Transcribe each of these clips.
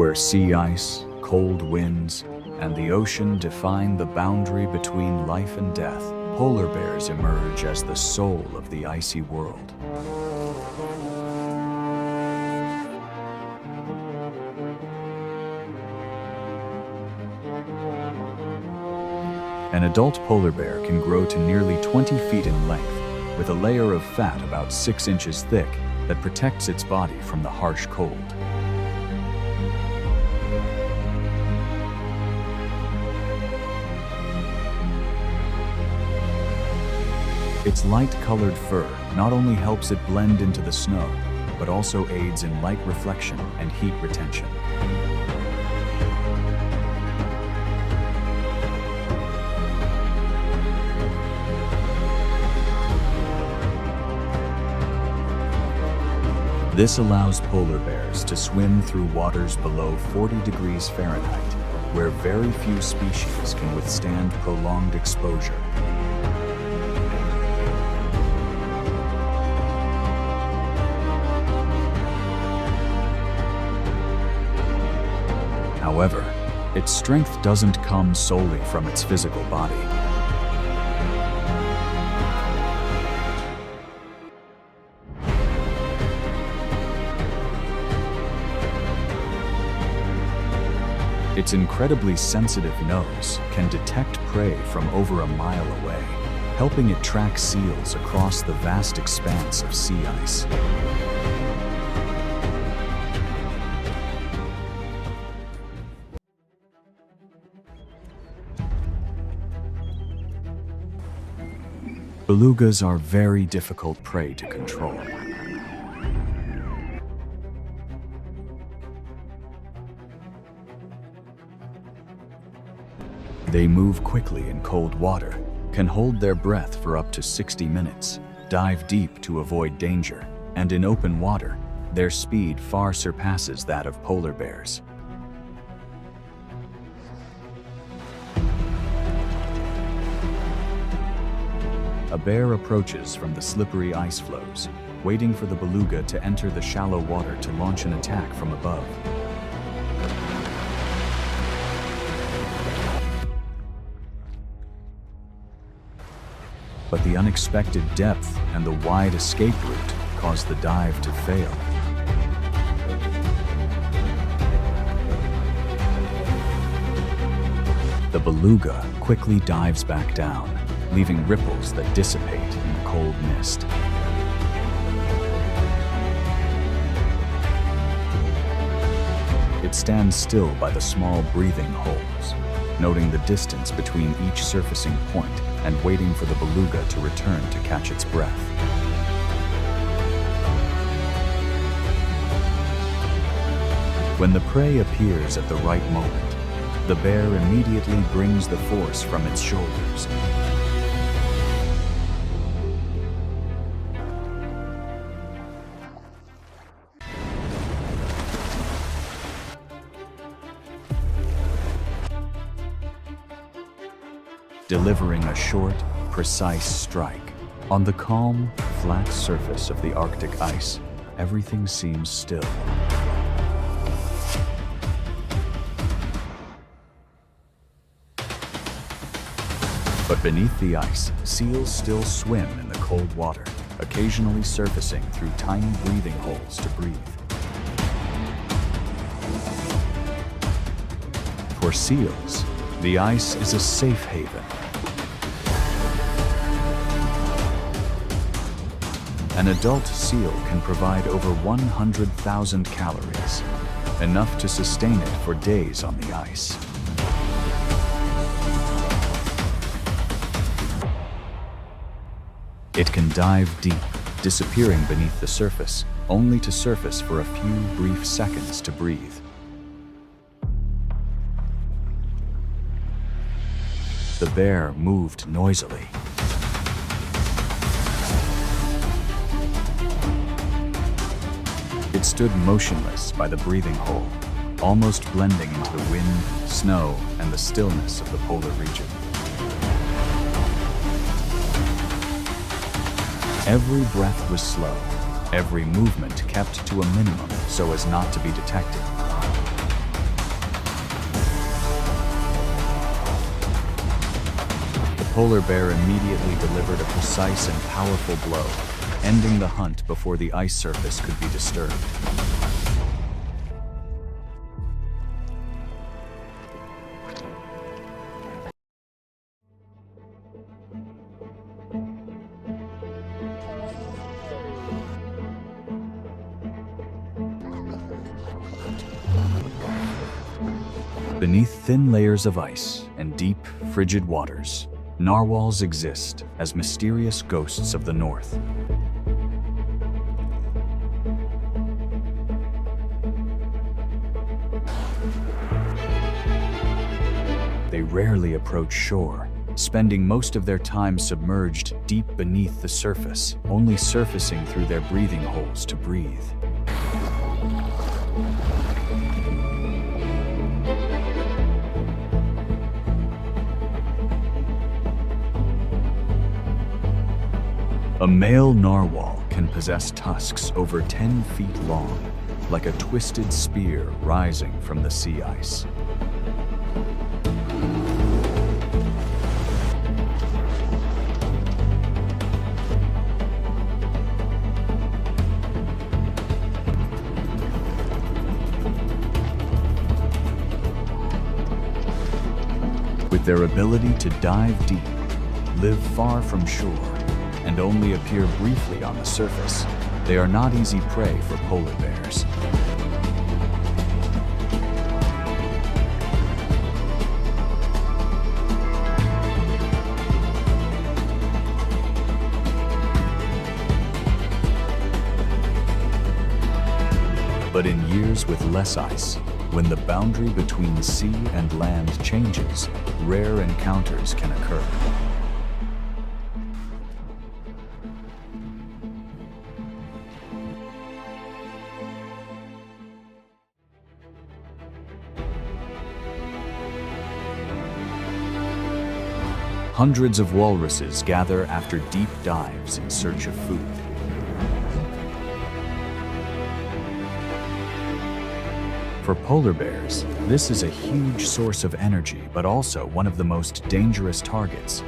where sea ice, cold winds, and the ocean define the boundary between life and death. Polar bears emerge as the soul of the icy world. An adult polar bear can grow to nearly 20 feet in length, with a layer of fat about 6 inches thick that protects its body from the harsh cold. Its light-colored fur not only helps it blend into the snow, but also aids in light reflection and heat retention. This allows polar bears to swim through waters below 40 degrees Fahrenheit, where very few species can withstand prolonged exposure. However, its strength doesn't come solely from its physical body. Its incredibly sensitive nose can detect prey from over a mile away, helping it track seals across the vast expanse of sea ice. Belugas are very difficult prey to control. They move quickly in cold water, can hold their breath for up to 60 minutes, dive deep to avoid danger, and in open water, their speed far surpasses that of polar bears. A bear approaches from the slippery ice floes, waiting for the beluga to enter the shallow water to launch an attack from above. But the unexpected depth and the wide escape route cause the dive to fail. The beluga quickly dives back down, leaving ripples that dissipate in the cold mist. It stands still by the small breathing holes, noting the distance between each surfacing point and waiting for the beluga to return to catch its breath. When the prey appears at the right moment, the bear immediately brings the force from its shoulders. Delivering a short, precise strike. On the calm, flat surface of the Arctic ice, everything seems still. But beneath the ice, seals still swim in the cold water, occasionally surfacing through tiny breathing holes to breathe. For seals, the ice is a safe haven. An adult seal can provide over 100,000 calories, enough to sustain it for days on the ice. It can dive deep, disappearing beneath the surface, only to surface for a few brief seconds to breathe. The bear moved noisily. It stood motionless by the breathing hole, almost blending into the wind, snow, and the stillness of the polar region. Every breath was slow, every movement kept to a minimum so as not to be detected. Polar bear immediately delivered a precise and powerful blow, ending the hunt before the ice surface could be disturbed. Beneath thin layers of ice and deep, frigid waters, narwhals exist as mysterious ghosts of the north. They rarely approach shore, spending most of their time submerged deep beneath the surface, only surfacing through their breathing holes to breathe. A male narwhal can possess tusks over 10 feet long, like a twisted spear rising from the sea ice. With their ability to dive deep, live far from shore, and only appear briefly on the surface, they are not easy prey for polar bears. But in years with less ice, when the boundary between sea and land changes, rare encounters can occur. Hundreds of walruses gather after deep dives in search of food. For polar bears, this is a huge source of energy, but also one of the most dangerous targets.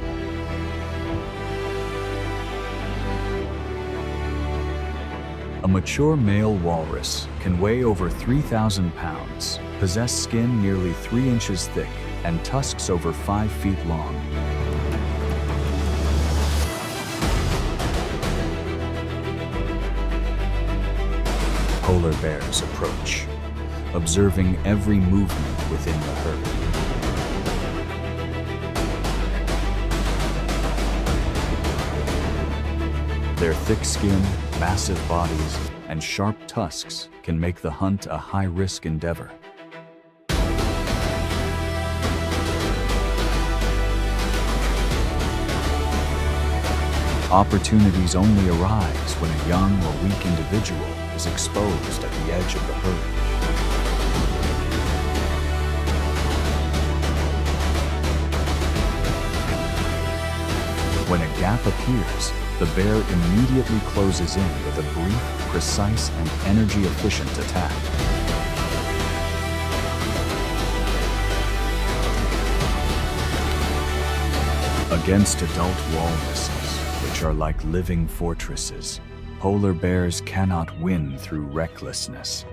A mature male walrus can weigh over 3,000 pounds, possess skin nearly 3 inches thick, and tusks over 5 feet long. Polar bears approach, observing every movement within the herd. Their thick skin, massive bodies, and sharp tusks can make the hunt a high-risk endeavor. Opportunities only arise when a young or weak individual is exposed at the edge of the herd. When a gap appears, the bear immediately closes in with a brief, precise, and energy-efficient attack. Against adult walruses, which are like living fortresses, polar bears cannot win through recklessness.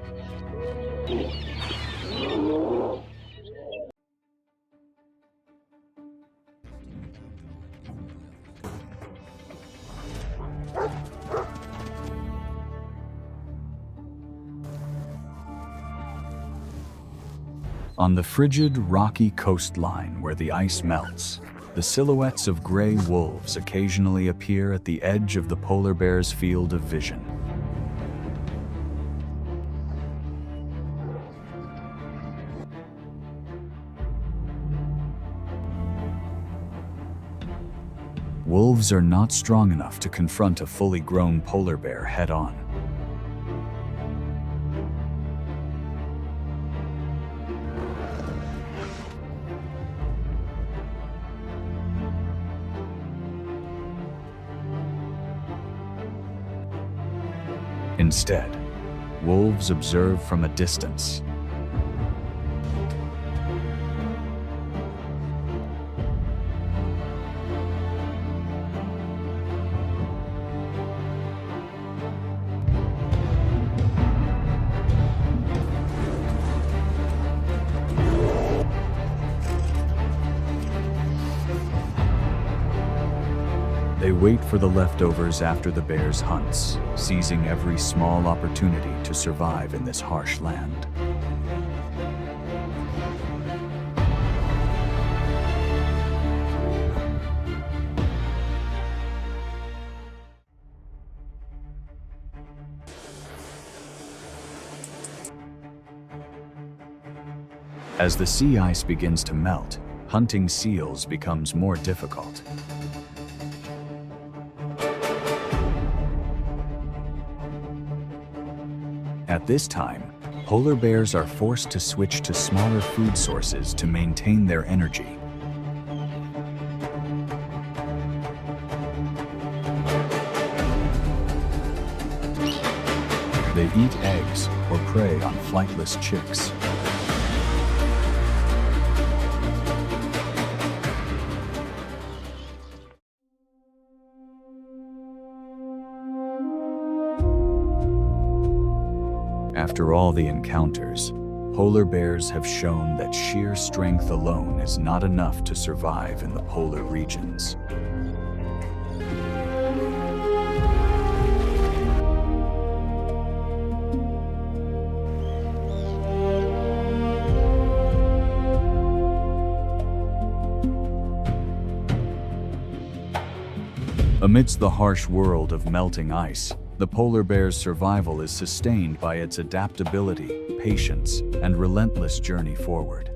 On the frigid, rocky coastline where the ice melts, the silhouettes of gray wolves occasionally appear at the edge of the polar bear's field of vision. Wolves are not strong enough to confront a fully grown polar bear head-on. Instead, wolves observe from a distance. They wait for the leftovers after the bear's hunts, seizing every small opportunity to survive in this harsh land. As the sea ice begins to melt, hunting seals becomes more difficult. At this time, polar bears are forced to switch to smaller food sources to maintain their energy. They eat eggs or prey on flightless chicks. After all the encounters, polar bears have shown that sheer strength alone is not enough to survive in the polar regions. Amidst the harsh world of melting ice, the polar bear's survival is sustained by its adaptability, patience, and relentless journey forward.